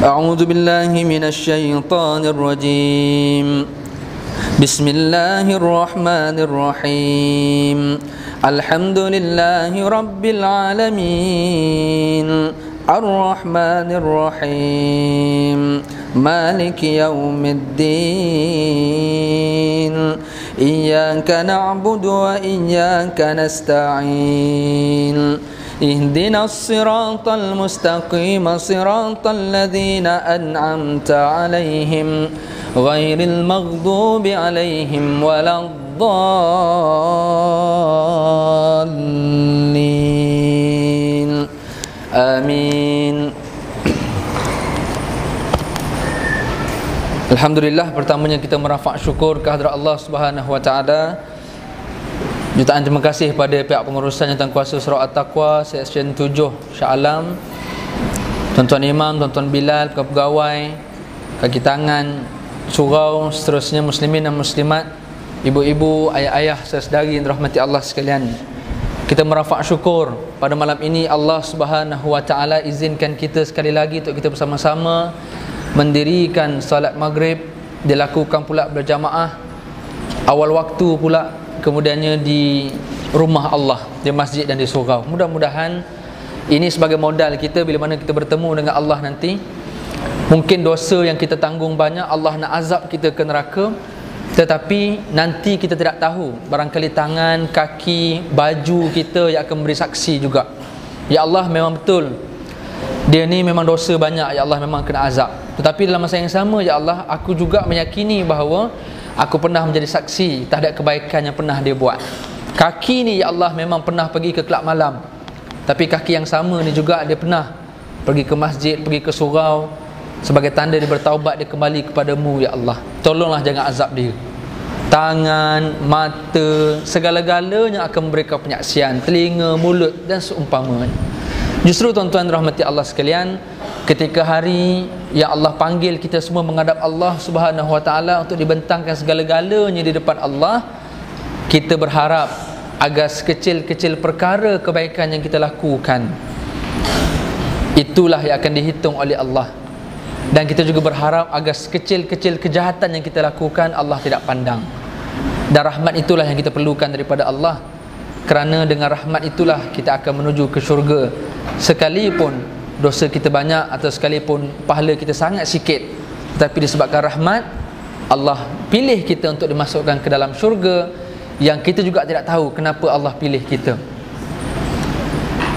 أعوذ بالله من الشيطان الرجيم بسم الله الرحمن الرحيم الحمد لله رب العالمين الرحمن الرحيم مالك يوم الدين إياك نعبد وإياك نستعين اهدنا الصراط المستقيم صراط الذين أنعمت عليهم غير المغضوب عليهم ولا الضالين آمين. Alhamdulillah, pertamanya kita merafak syukur kehadrat Allah Subhanahu wa taala. Jutaan terima kasih pada pihak pengurusan yang kuasa Surau At-Taqwa Seksyen 7 Shah Alam, Tuan-tuan Imam, Tuan-tuan Bilal, pegawai, kaki tangan, surau, seterusnya muslimin dan muslimat, ibu-ibu, ayah-ayah, saudari yang dirahmati Allah sekalian. Kita merafak syukur pada malam ini Allah Subhanahu wa taala izinkan kita sekali lagi untuk kita bersama-sama mendirikan salat maghrib, dilakukan pula berjamaah awal waktu pula, kemudiannya di rumah Allah, di masjid dan di surau. Mudah-mudahan ini sebagai modal kita bila mana kita bertemu dengan Allah nanti. Mungkin dosa yang kita tanggung banyak, Allah nak azab kita ke neraka, tetapi nanti kita tidak tahu, barangkali tangan, kaki, baju kita yang akan memberi saksi juga. Ya Allah, memang betul dia ni memang dosa banyak, ya Allah, memang kena azab. Tetapi dalam masa yang sama, ya Allah, aku juga meyakini bahawa aku pernah menjadi saksi terhadap kebaikan yang pernah dia buat. Kaki ni, ya Allah, memang pernah pergi ke kelab malam, tapi kaki yang sama ni juga dia pernah pergi ke masjid, pergi ke surau. Sebagai tanda dia bertaubat, dia kembali kepadamu, ya Allah. Tolonglah jangan azab dia. Tangan, mata, segala-galanya akan memberikan penyaksian, telinga, mulut dan seumpamanya. Justru tuan-tuan rahmati Allah sekalian, ketika hari yang Allah panggil kita semua menghadap Allah Subhanahu wa taala untuk dibentangkan segala-galanya di depan Allah, kita berharap agar sekecil-kecil perkara kebaikan yang kita lakukan, itulah yang akan dihitung oleh Allah. Dan kita juga berharap agar sekecil-kecil kejahatan yang kita lakukan Allah tidak pandang. Dan rahmat itulah yang kita perlukan daripada Allah, kerana dengan rahmat itulah kita akan menuju ke syurga. Sekalipun dosa kita banyak atau sekalipun pahala kita sangat sikit, tetapi disebabkan rahmat Allah pilih kita untuk dimasukkan ke dalam syurga yang kita juga tidak tahu kenapa Allah pilih kita.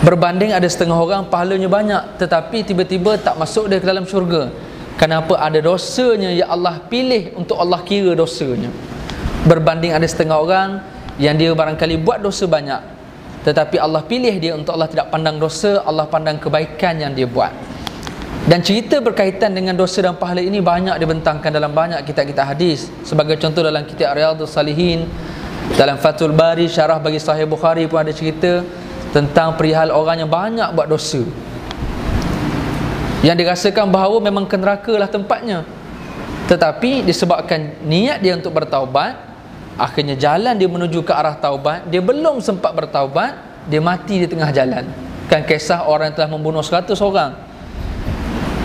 Berbanding ada setengah orang pahalanya banyak tetapi tiba-tiba tak masuk dia ke dalam syurga. Kenapa? Ada dosanya yang Allah pilih untuk Allah kira dosanya. Berbanding ada setengah orang yang dia barangkali buat dosa banyak, tetapi Allah pilih dia untuk Allah tidak pandang dosa, Allah pandang kebaikan yang dia buat. Dan cerita berkaitan dengan dosa dan pahala ini banyak dibentangkan dalam banyak kitab-kitab hadis. Sebagai contoh dalam kitab Riyadhus Salihin, dalam Fathul Bari, syarah bagi Sahih Bukhari pun ada cerita tentang perihal orang yang banyak buat dosa, yang dirasakan bahawa memang ke neraka lah tempatnya, tetapi disebabkan niat dia untuk bertaubat, akhirnya jalan dia menuju ke arah taubat, dia belum sempat bertaubat, dia mati di tengah jalan. Kan kisah orang yang telah membunuh 100 orang.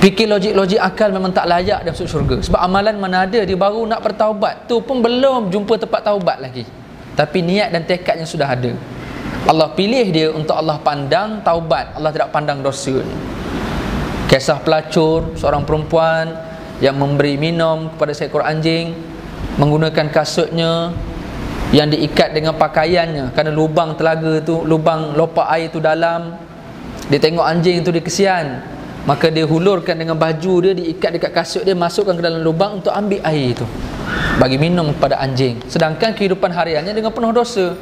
Fikir logik akal memang tak layak dia masuk syurga. Sebab amalan mana ada dia baru nak bertaubat, tu pun belum jumpa tempat taubat lagi, tapi niat dan tekadnya sudah ada. Allah pilih dia untuk Allah pandang taubat, Allah tidak pandang dosa. Kisah pelacur, seorang perempuan yang memberi minum kepada seekor anjing menggunakan kasutnya yang diikat dengan pakaiannya, kerana lubang telaga tu, lubang lopak air tu dalam. Dia tengok anjing tu, dia kesian, maka dia hulurkan dengan baju dia, diikat dekat kasut dia, masukkan ke dalam lubang untuk ambil air tu bagi minum kepada anjing. Sedangkan kehidupan hariannya dengan penuh dosa,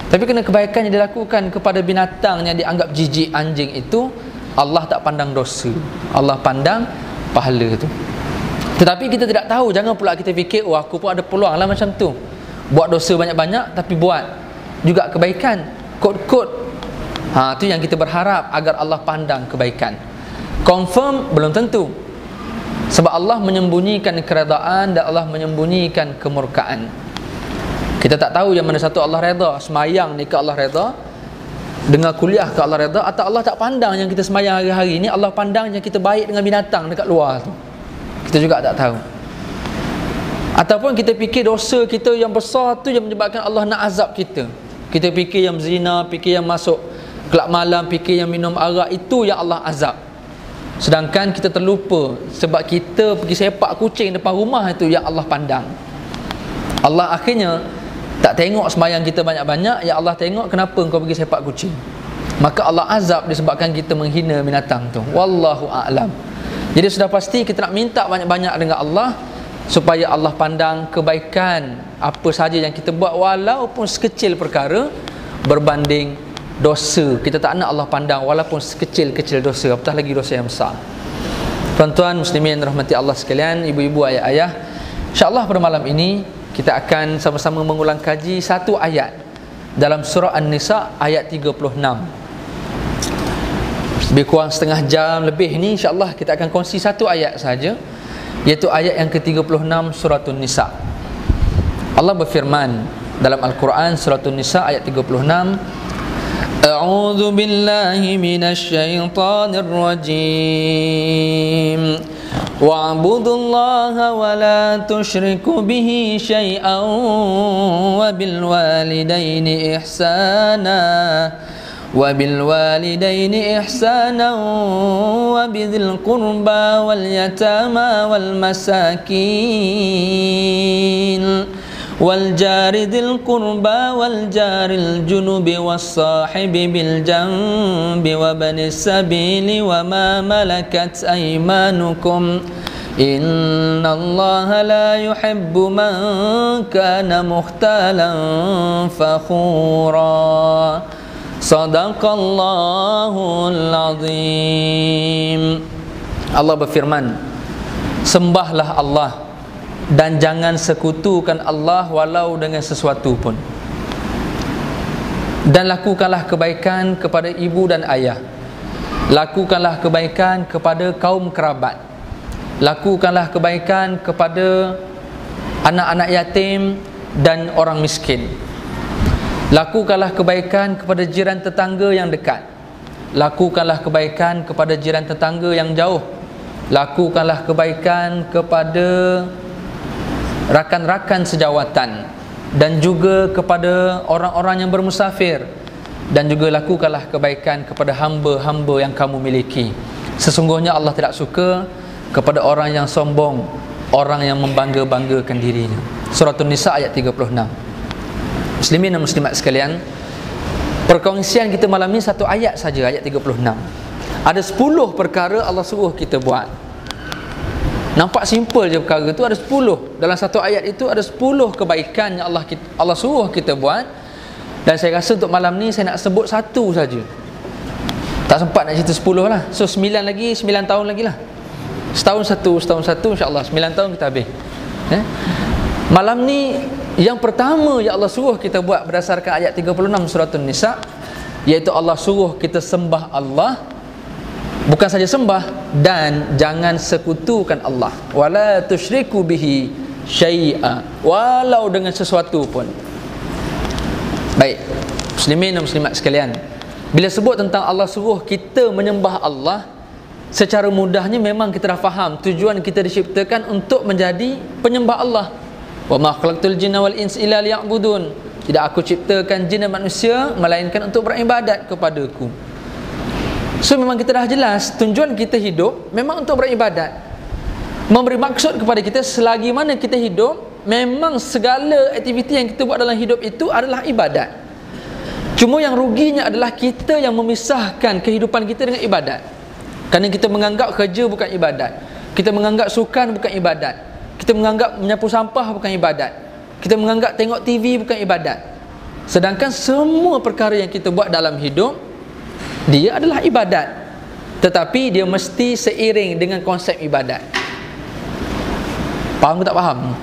tapi kerana kebaikan yang dilakukan kepada binatang yang dianggap jijik, anjing itu, Allah tak pandang dosa, Allah pandang pahala tu. Tetapi kita tidak tahu, jangan pula kita fikir, oh aku pun ada peluang lah macam tu, buat dosa banyak-banyak tapi buat juga kebaikan, kod-kod. Tu yang kita berharap agar Allah pandang kebaikan. Confirm belum tentu, sebab Allah menyembunyikan keredaan dan Allah menyembunyikan kemurkaan. Kita tak tahu yang mana satu Allah redha. Semayang ni ke Allah redha, dengar kuliah ke Allah redha, atau Allah tak pandang yang kita sembahyang hari-hari ni, Allah pandang yang kita baik dengan binatang dekat luar tu? Kita juga tak tahu. Ataupun kita fikir dosa kita yang besar tu yang menyebabkan Allah nak azab kita. Kita fikir yang zina, fikir yang masuk kelab malam, fikir yang minum arak, itu yang Allah azab. Sedangkan kita terlupa sebab kita pergi sepak kucing depan rumah, itu yang Allah pandang. Allah akhirnya tak tengok sembahyang kita banyak-banyak, ya Allah tengok kenapa engkau pergi sepak kucing. Maka Allah azab disebabkan kita menghina binatang tu. Wallahu a'lam. Jadi sudah pasti kita nak minta banyak-banyak dengan Allah supaya Allah pandang kebaikan apa saja yang kita buat, walaupun sekecil perkara berbanding dosa. Kita tak nak Allah pandang walaupun sekecil-kecil dosa, apatah lagi dosa yang besar. Tuan-tuan muslimin rahmati Allah sekalian, ibu-ibu, ayah-ayah, insya-Allah pada malam ini kita akan sama-sama mengulang kaji satu ayat dalam surah An-Nisa ayat 36. Lebih kurang setengah jam lebih ni, insya-Allah kita akan kongsi satu ayat saja, iaitu ayat yang ke-36 surah An-Nisa. Allah berfirman dalam Al-Quran surah An-Nisa ayat 36, A'udzu billahi minasy syaithanir rajim. Wa'budullaha wa la tusyriku bihi syai'an wa bil walidaini ihsana wa bil walidaini ihsana wa bidzil qurba wal yatama wal masakin wal jari dzil qurba wal jaril junubi was sahibi bil janbi wa banis sabili wa ma malakat aymanukum innallaha la yuhibbu man kana mukhtalan fakhura. Sadaqallahul azim. Allah berfirman, sembahlah Allah dan jangan sekutukan Allah walau dengan sesuatu pun. Dan lakukanlah kebaikan kepada ibu dan ayah. Lakukanlah kebaikan kepada kaum kerabat. Lakukanlah kebaikan kepada anak-anak yatim dan orang miskin. Lakukanlah kebaikan kepada jiran tetangga yang dekat. Lakukanlah kebaikan kepada jiran tetangga yang jauh. Lakukanlah kebaikan kepada rakan-rakan sejawatan dan juga kepada orang-orang yang bermusafir, dan juga lakukanlah kebaikan kepada hamba-hamba yang kamu miliki. Sesungguhnya Allah tidak suka kepada orang yang sombong, orang yang membangga-banggakan dirinya. Surah An-Nisa ayat 36. Muslimin dan muslimat sekalian, perkongsian kita malam ini satu ayat saja, ayat 36. Ada 10 perkara Allah suruh kita buat. Nampak simple je perkara tu, ada 10. Dalam satu ayat itu ada 10 kebaikan yang Allah suruh kita buat. Dan saya rasa untuk malam ni saya nak sebut satu saja. Tak sempat nak cerita 10 lah. So 9 tahun lagi lah. Setahun satu, insya-Allah 9 tahun kita habis. Malam ni yang pertama yang Allah suruh kita buat berdasarkan ayat 36 surah An-Nisa, iaitu Allah suruh kita sembah Allah. Bukan saja sembah, dan jangan sekutukan Allah. Wala tusyriku bihi syai'a, walau dengan sesuatu pun. Baik, muslimin dan muslimat sekalian, bila sebut tentang Allah suruh kita menyembah Allah, secara mudahnya memang kita dah faham tujuan kita diciptakan untuk menjadi penyembah Allah. Wa ma khalaqtul jinna wal insa illa liya'budun. Tidak aku ciptakan jin dan manusia melainkan untuk beribadat kepadaku. So memang kita dah jelas tujuan kita hidup memang untuk beribadat. Memberi maksud kepada kita selagi mana kita hidup, memang segala aktiviti yang kita buat dalam hidup itu adalah ibadat. Cuma yang ruginya adalah kita yang memisahkan kehidupan kita dengan ibadat. Kerana kita menganggap kerja bukan ibadat, kita menganggap sukan bukan ibadat, kita menganggap menyapu sampah bukan ibadat, kita menganggap tengok TV bukan ibadat. Sedangkan semua perkara yang kita buat dalam hidup, dia adalah ibadat, tetapi dia mesti seiring dengan konsep ibadat. Faham ke tak faham?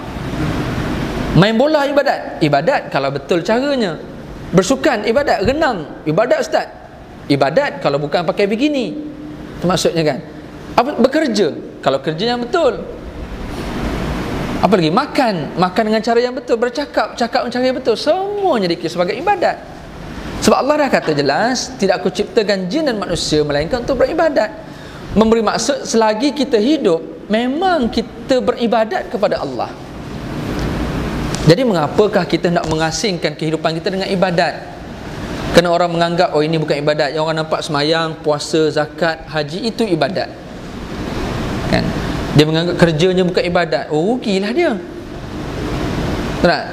Main bola ibadat? Ibadat kalau betul caranya. Bersukan ibadat? Renang ibadat ustaz? Ibadat kalau bukan pakai bikini. Itu maksudnya kan? Apa? Bekerja kalau kerja yang betul. Apa lagi? Makan dengan cara yang betul. Bercakap dengan cara yang betul. Semuanya dikira sebagai ibadat. Sebab Allah dah kata jelas, tidak aku ciptakan jin dan manusia melainkan untuk beribadat. Memberi maksud selagi kita hidup, memang kita beribadat kepada Allah. Jadi mengapakah kita nak mengasingkan kehidupan kita dengan ibadat? Kerana orang menganggap, oh ini bukan ibadat. Yang orang nampak semayang, puasa, zakat, haji, itu ibadat, kan? Dia menganggap kerjanya bukan ibadat. Oh, rugilah dia. Tak?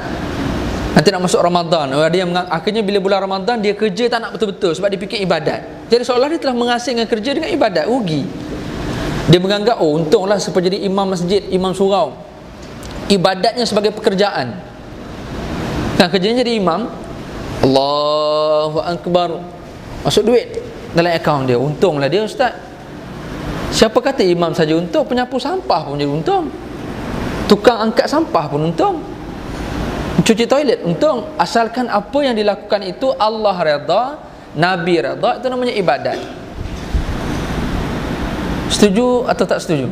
Nanti nak masuk Ramadan, dia akhirnya bila bulan Ramadan dia kerja tak nak betul-betul sebab dia fikir ibadat. Jadi seolah dia telah mengasingkan kerja dengan ibadat. Rugi. Dia menganggap, oh untunglah supaya jadi imam masjid, imam surau, ibadatnya sebagai pekerjaan. Kan kerjanya jadi imam, Allahu Akbar, masuk duit dalam akaun dia. Untunglah dia ustaz. Siapa kata imam saja untung? Penyapu sampah pun jadi untung, tukang angkat sampah pun untung, cuci toilet untung. Asalkan apa yang dilakukan itu Allah redha, Nabi redha, itu namanya ibadat. Setuju atau tak setuju?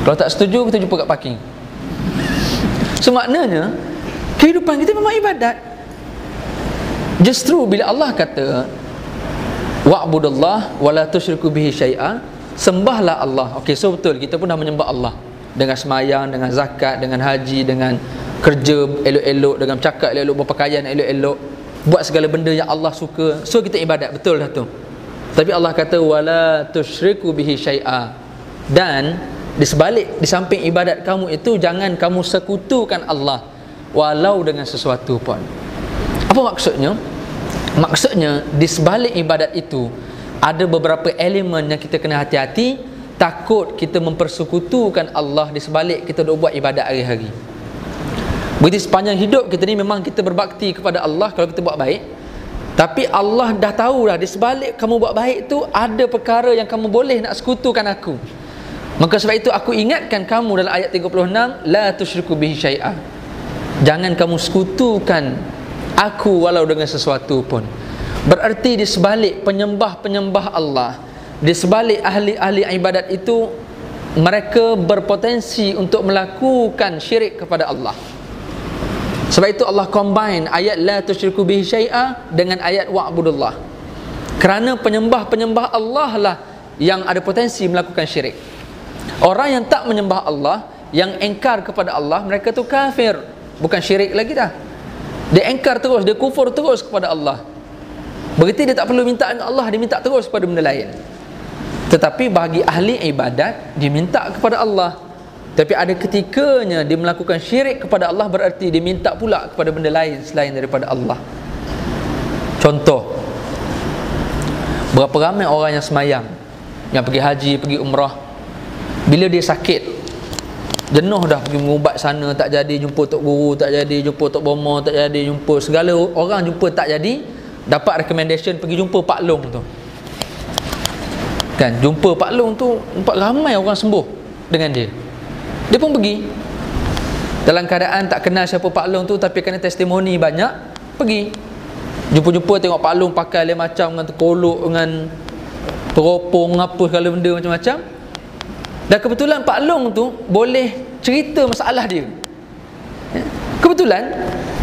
Kalau tak setuju, kita jumpa kat parking. So maknanya kehidupan kita memang ibadat. Justru bila Allah kata wa'budullah wa la tusyriku bihi syai'a, sembahlah Allah. Okey, so betul, kita pun dah menyembah Allah dengan semayang, dengan zakat, dengan haji, dengan kerja elok-elok, dengan cakap elok-elok, berpakaian elok-elok, buat segala benda yang Allah suka. So kita ibadat, betul dah tu. Tapi Allah kata wala tusyriku bihi syai'a, dan di samping ibadat kamu itu jangan kamu sekutukan Allah walau dengan sesuatu pun. Apa maksudnya? Maksudnya di sebalik ibadat itu ada beberapa elemen yang kita kena hati-hati. Takut kita mempersekutukan Allah di sebalik kita duk buat ibadat hari-hari. Berarti sepanjang hidup kita ni memang kita berbakti kepada Allah kalau kita buat baik. Tapi Allah dah tahu dah di sebalik kamu buat baik tu ada perkara yang kamu boleh nak sekutukan aku. Maka sebab itu aku ingatkan kamu dalam ayat 36, la tusyriku bihi syai'a. Jangan kamu sekutukan aku walau dengan sesuatu pun. Berarti di sebalik penyembah-penyembah Allah, di sebalik ahli-ahli ibadat itu, mereka berpotensi untuk melakukan syirik kepada Allah. Sebab itu Allah combine ayat la tusyriku bihi syai'a dengan ayat wa'budullah. Kerana penyembah-penyembah Allah lah yang ada potensi melakukan syirik. Orang yang tak menyembah Allah, yang engkar kepada Allah, mereka tu kafir, bukan syirik lagi dah. Dia engkar terus, dia kufur terus kepada Allah. Berarti dia tak perlu minta dengan Allah, dia minta terus kepada benda lain. Tetapi bagi ahli ibadat, dia minta kepada Allah. Tapi ada ketikanya dia melakukan syirik kepada Allah, berarti dia minta pula kepada benda lain selain daripada Allah. Contoh, berapa ramai orang yang semayang, yang pergi haji, pergi umrah, bila dia sakit, jenuh dah pergi mengubat sana, tak jadi, jumpa Tok Guru tak jadi, jumpa Tok Bomo tak jadi, jumpa segala orang jumpa tak jadi, dapat recommendation pergi jumpa Pak Long tu. Kan, jumpa Pak Long tu, nampak ramai orang sembuh dengan dia. Dia pun pergi. Dalam keadaan tak kenal siapa Pak Long tu, tapi kena testimoni banyak, pergi. Jumpa-jumpa tengok Pak Long pakai lain macam, dengan terkolok, dengan teropong, apa segala benda macam-macam. Dan kebetulan Pak Long tu boleh cerita masalah dia. Kebetulan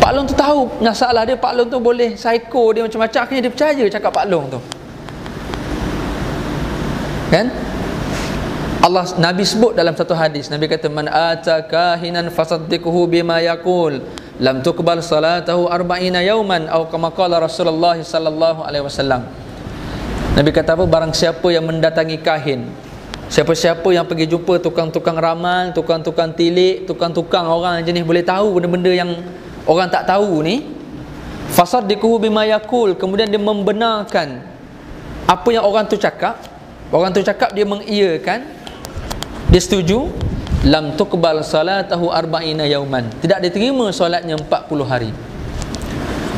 Pak Long tu tahu masalah dia, Pak Long tu boleh psycho dia macam-macam, akhirnya dia percaya cakap Pak Long tu. Kan? Allah, Nabi sebut dalam satu hadis, Nabi kata man ataka hinan fasaddiquhu bima yaqul lam tuqbal salatahu 40 yawman atau kama qala Rasulullah sallallahu alaihi wasallam. Nabi kata apa? Barang siapa yang mendatangi kahin, siapa-siapa yang pergi jumpa tukang-tukang ramal, tukang-tukang tilik, tukang-tukang orang yang jenis boleh tahu benda-benda yang orang tak tahu ni, fasaddiquhu bima yaqul, kemudian dia membenarkan apa yang orang tu cakap. Orang tu cakap dia mengiyakan, dia setuju, lam tuqbal salatahu 40 yauman, tidak diterima solatnya 40 hari.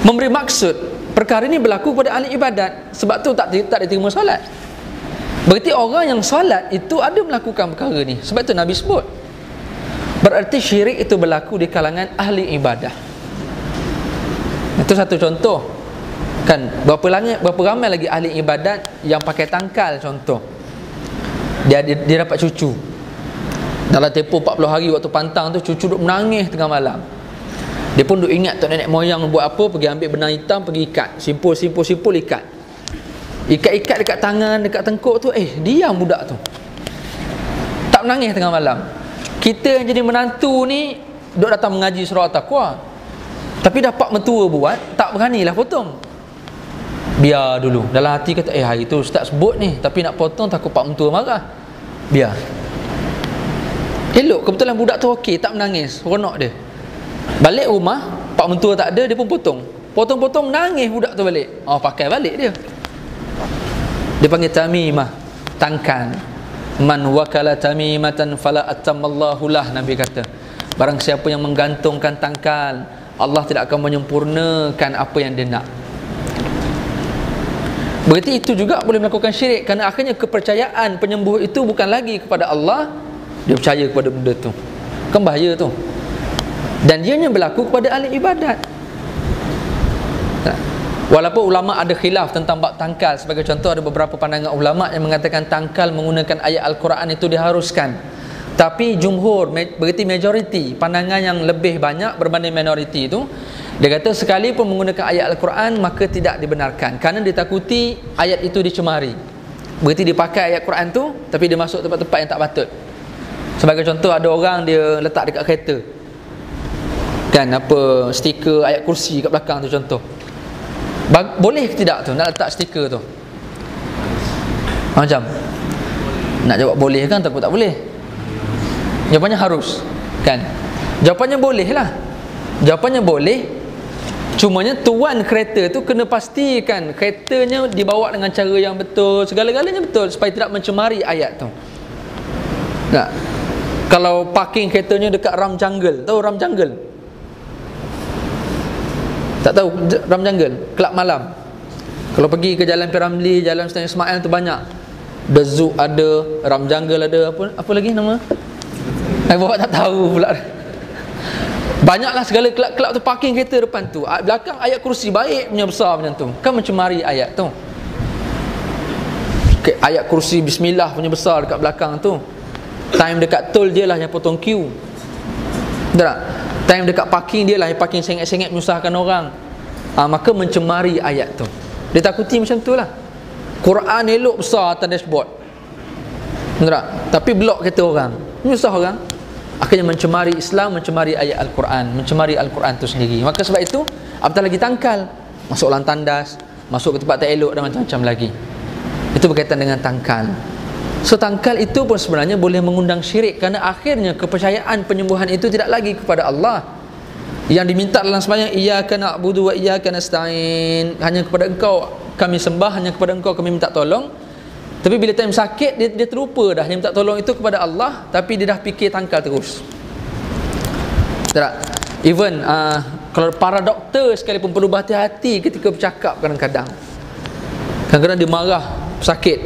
Memberi maksud perkara ini berlaku pada ahli ibadat, sebab tu tak diterima solat. Berarti orang yang solat itu ada melakukan perkara ni, sebab tu Nabi sebut. Berarti syirik itu berlaku di kalangan ahli ibadah. Itu satu contoh. Kan, berapa ramai lagi ahli ibadat yang pakai tangkal contoh. Dia dapat cucu. Dalam tempoh 40 hari waktu pantang tu, cucu duk menangis tengah malam. Dia pun duk ingat tok nenek moyang buat apa, pergi ambil benang hitam, pergi ikat, simpul ikat. Ikat dekat tangan, dekat tengkuk tu, diam budak tu. Tak menangis tengah malam. Kita yang jadi menantu ni duk datang mengaji surah At-Taqwa, tapi dapat mentua buat, tak beranilah potong. Biar dulu. Dalam hati kata, hari tu ustaz sebut ni, tapi nak potong takut pak mentua marah. Biar. Elok, kebetulan budak tu okey, tak menangis, seronok dia. Balik rumah, pak mentua tak ada, dia pun potong. Potong-potong, nangis budak tu balik. Pakai balik dia. Dia panggil tamimah, tangkal. Man wakala tamimatan fala atammallahu lah, Nabi kata. Barang siapa yang menggantungkan tangkal, Allah tidak akan menyempurnakan apa yang dia nak. Berarti itu juga boleh melakukan syirik, kerana akhirnya kepercayaan penyembuh itu bukan lagi kepada Allah, dia percaya kepada benda tu. Kan bahaya tu. Dan dianya berlaku kepada ahli ibadat. Walaupun ulama ada khilaf tentang bab tangkal. Sebagai contoh, ada beberapa pandangan ulama yang mengatakan tangkal menggunakan ayat Al-Quran itu diharuskan. Tapi jumhur, berarti majoriti, pandangan yang lebih banyak berbanding minoriti itu, dia kata sekalipun menggunakan ayat Al-Quran maka tidak dibenarkan, kerana ditakuti ayat itu dicemari. Berarti dipakai ayat Quran tu, tapi dia masuk tempat-tempat yang tak patut. Sebagai contoh, ada orang dia letak dekat kereta, kan, apa, stiker ayat kursi kat belakang tu contoh. Boleh ke tidak tu nak letak stiker tu? Macam nak jawab boleh kan, takut tak boleh. Jawapannya harus, kan? Jawapannya boleh lah. Jawapannya boleh. Cumanya tuan kereta tu kena pastikan keretanya dibawa dengan cara yang betul, segala-galanya betul, supaya tidak mencemari ayat tu. Nah, kalau parking keretanya dekat ram jungle, tahu ram jungle? Tak tahu ram jungle? Kelab malam. Kalau pergi ke Jalan Piramli, Jalan Sultan Ismail tu banyak. The Zoo ada, ram jungle ada, apa lagi nama? Bapak tak tahu pula. Banyaklah segala kelab-kelab tu parking kereta depan tu. Belakang ayat kursi baik punya besar macam tu. Kan mencemari ayat tu. Ayat kursi bismillah punya besar dekat belakang tu. Time dekat tol dia lah yang potong queue. Betul tak? Time dekat parking dia lah yang parking sengit-sengit menyusahkan orang. Maka mencemari ayat tu. Dia takuti macam tu lah. Quran elok besar atas dashboard. Betul tak? Tapi blok kereta orang, menyusah orang. Akhirnya mencemari Islam, mencemari ayat Al-Quran, mencemari Al-Quran itu sendiri. Maka sebab itu, apatah lagi tangkal, masuk dalam tandas, masuk ke tempat tak elok dan macam-macam lagi. Itu berkaitan dengan tangkal. So tangkal itu pun sebenarnya boleh mengundang syirik, kerana akhirnya kepercayaan penyembuhan itu tidak lagi kepada Allah. Yang diminta dalam sembahyang, iyyaka na'budu wa iyyaka nasta'in, hanya kepada Engkau kami sembah, hanya kepada Engkau kami minta tolong. Tapi bila time sakit, dia terlupa dah yang minta tolong itu kepada Allah, tapi dia dah fikir tangkal terus. Tak? Even kalau para doktor sekalipun perlu berhati-hati ketika bercakap kadang-kadang. Kadang-kadang dia marah sakit,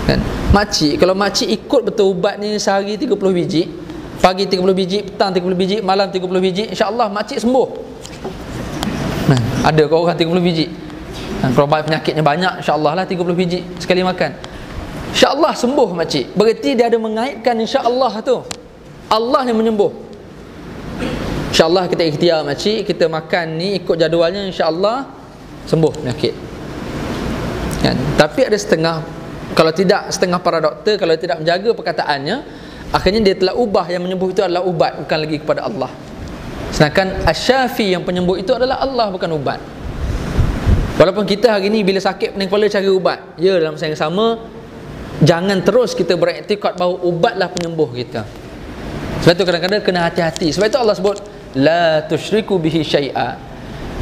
kan? Makcik, kalau makcik ikut betul ubat ni sehari 30 biji, pagi 30 biji, petang 30 biji, malam 30 biji, insya-Allah makcik sembuh. Ada kau orang 30 biji. Kalau penyakitnya banyak, insya-Allah lah 30 biji sekali makan, insya-Allah sembuh makcik. Berarti dia ada mengaitkan insya-Allah tu, Allah yang menyembuh. InsyaAllah kita ikhtiar makcik, kita makan ni ikut jadualnya, insya-Allah sembuh penyakit, kan? Tapi ada setengah, kalau tidak, setengah para doktor kalau tidak menjaga perkataannya, akhirnya dia telah ubah yang menyembuh itu adalah ubat, bukan lagi kepada Allah. Sedangkan Asy-Syafi yang penyembuh itu adalah Allah, bukan ubat. Walaupun kita hari ni bila sakit pening kepala cari ubat, ya, dalam masa yang sama jangan terus kita beriktikad bahawa ubatlah penyembuh kita. Sebab itu kadang-kadang kena hati-hati. Sebab itu Allah sebut la tusyriku bihi syai'a,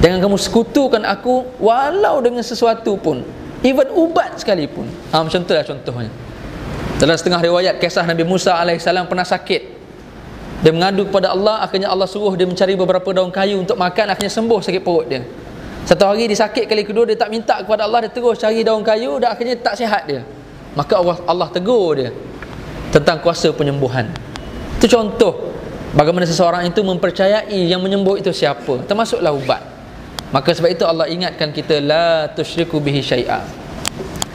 jangan kamu sekutukan aku walau dengan sesuatu pun, even ubat sekalipun. Macam itulah contohnya. Dalam setengah riwayat, kisah Nabi Musa AS pernah sakit, dia mengadu kepada Allah, akhirnya Allah suruh dia mencari beberapa daun kayu untuk makan, akhirnya sembuh sakit perut dia. Satu hari dia sakit kali kedua, dia tak minta kepada Allah, dia terus cari daun kayu, dan akhirnya tak sihat dia. Maka Allah tegur dia tentang kuasa penyembuhan. Itu contoh bagaimana seseorang itu mempercayai yang menyembuh itu siapa, termasuklah ubat. Maka sebab itu Allah ingatkan kita, la tusyriku bihi syai'a,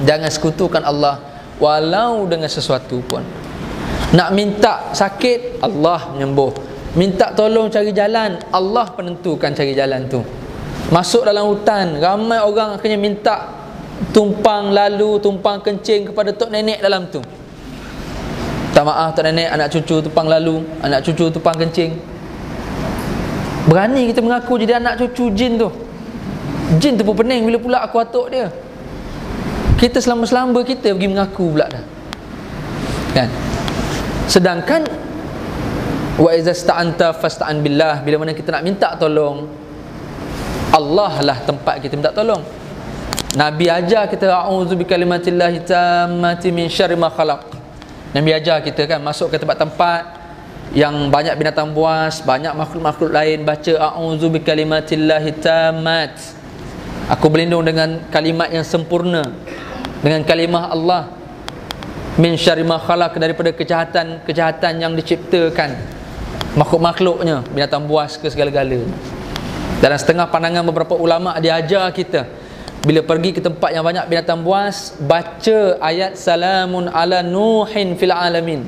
jangan sekutukan Allah walau dengan sesuatu pun. Nak minta sakit, Allah menyembuh. minta tolong cari jalan, Allah penentukan cari jalan tu. Masuk dalam hutan, ramai orang akhirnya minta tumpang lalu, tumpang kencing kepada tok nenek dalam tu. Tak maaf tok nenek, anak cucu tumpang lalu, anak cucu tumpang kencing. Berani kita mengaku jadi anak cucu jin tu. Jin tu pun pening bila pula aku atuk dia. Kita selamba-selamba kita pergi mengaku pula dah. Kan? Sedangkan wa iza sta'anta fasta'an billah, bila mana kita nak minta tolong, Allah lah tempat kita minta tolong. Nabi ajar kita a'udzu bikalimatillahi tammati min syarri ma khalaq. Nabi ajar kita kan masuk ke tempat-tempat yang banyak binatang buas, banyak makhluk-makhluk lain, baca a'udzu bikalimatillahi tammat. Aku berlindung dengan kalimat yang sempurna, dengan kalimah Allah, min syarri ma khalaq, daripada kejahatan yang diciptakan makhluk-makhluknya, binatang buas ke segala-gala. Dalam setengah pandangan beberapa ulama dia ajar kita, bila pergi ke tempat yang banyak binatang buas, baca ayat salamun ala nuhin fil alamin.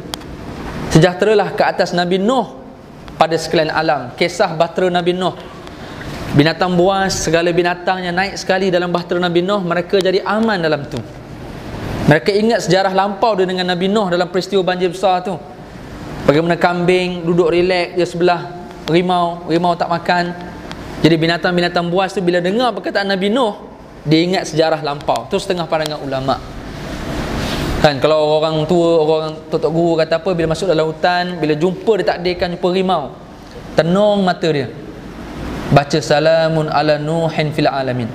Sejahteralah ke atas Nabi Nuh pada sekalian alam. Kisah bahtera Nabi Nuh. Binatang buas, segala binatang yang naik sekali dalam bahtera Nabi Nuh, mereka jadi aman dalam tu. Mereka ingat sejarah lampau dia dengan Nabi Nuh dalam peristiwa banjir besar tu. Bagaimana kambing duduk relax di sebelah rimau, rimau tak makan. Jadi binatang-binatang buas tu bila dengar perkataan Nabi Nuh, dia ingat sejarah lampau. Tu setengah pandangan ulama. Kan kalau orang tua, orang tok guru kata apa, bila masuk dalam hutan, bila jumpa ditakdirkan jumpa rimau, tenung mata dia, baca salamun ala nuhin fil alamin.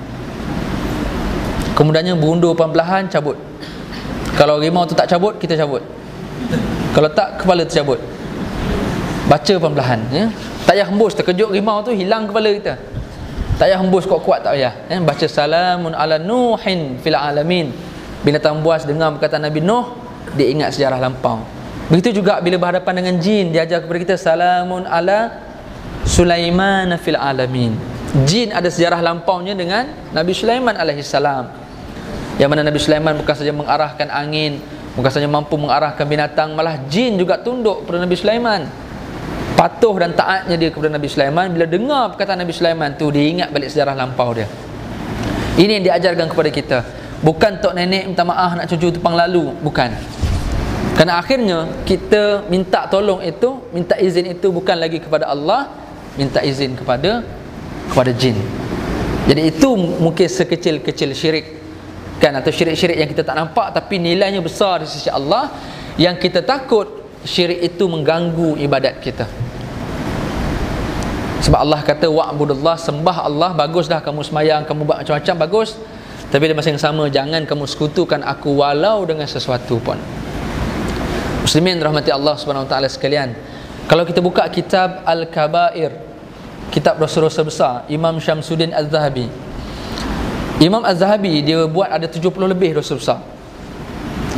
Kemudiannya berundur perlahan, cabut. Kalau rimau tu tak cabut, kita cabut. Kalau tak, kepala tercabut. Baca perlahan, ya. Tak payah hembus, terkejut rimau tu, hilang kepala kita. Tak payah hembus kuat-kuat, tak payah, ya. Baca salamun ala nuhin fil alamin. Binatang buas dengar perkataan Nabi Nuh, dia ingat sejarah lampau. Begitu juga bila berhadapan dengan jin, dia ajar kepada kita salamun ala Sulaiman fil alamin. Jin ada sejarah lampaunya dengan Nabi Sulaiman alaihi salam. Yang mana Nabi Sulaiman bukan saja mengarahkan angin, bukan saja mampu mengarahkan binatang, malah jin juga tunduk kepada Nabi Sulaiman. Patuh dan taatnya dia kepada Nabi Sulaiman. Bila dengar perkataan Nabi Sulaiman tu, dia ingat balik sejarah lampau dia. Ini yang diajarkan kepada kita. Bukan tok nenek minta maaf nak cucu tupang lalu, bukan. Kerana akhirnya kita minta tolong itu, minta izin itu bukan lagi kepada Allah, minta izin kepada jin. Jadi itu mungkin sekecil-kecil syirik, kan, atau syirik-syirik yang kita tak nampak tapi nilainya besar di sisi Allah, yang kita takut syirik itu mengganggu ibadat kita. Sebab Allah kata wa'budullah, sembah Allah, baguslah kamu semayang, kamu buat macam-macam, bagus. Tapi di masa yang sama, jangan kamu sekutukan aku walau dengan sesuatu pun. Muslimin rahmati Allah Subhanahu wa taala sekalian, kalau kita buka kitab Al-Kabair, kitab dosa-dosa besar, Imam Syamsuddin Az-Zahabi. Imam Az-Zahabi dia buat ada 70 lebih dosa besar.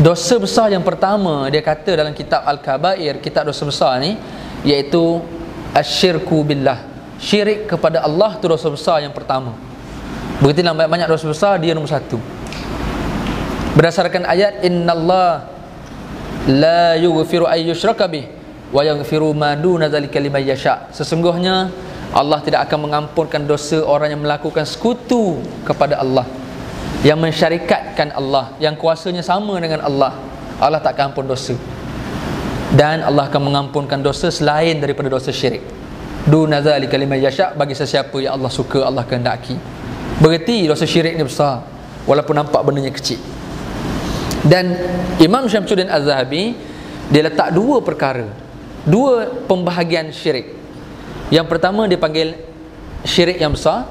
Dosa besar yang pertama dia kata dalam kitab Al-Kabair, kitab dosa besar ni, iaitu asyirku billah. Syirik kepada Allah tu dosa besar yang pertama. Begitu dalam banyak dosa besar, dia nombor satu. Berdasarkan ayat innallah la yughfiru ay yushraka bih wa yaghfiru ma duna dzalika liman yasha. Sesungguhnya Allah tidak akan mengampunkan dosa orang yang melakukan sekutu kepada Allah, yang mensyarikatkan Allah, yang kuasanya sama dengan Allah. Allah tak akan ampun dosa. Dan Allah akan mengampunkan dosa selain daripada dosa syirik. Duna dzalika liman yasha, bagi sesiapa yang Allah suka, Allah kehendaki. Berarti dosa syirik ni besar, walaupun nampak bendanya kecil. Dan Imam Syamsuddin Az-Zahabi dia letak dua perkara, dua pembahagian syirik. Yang pertama dia panggil syirik yang besar,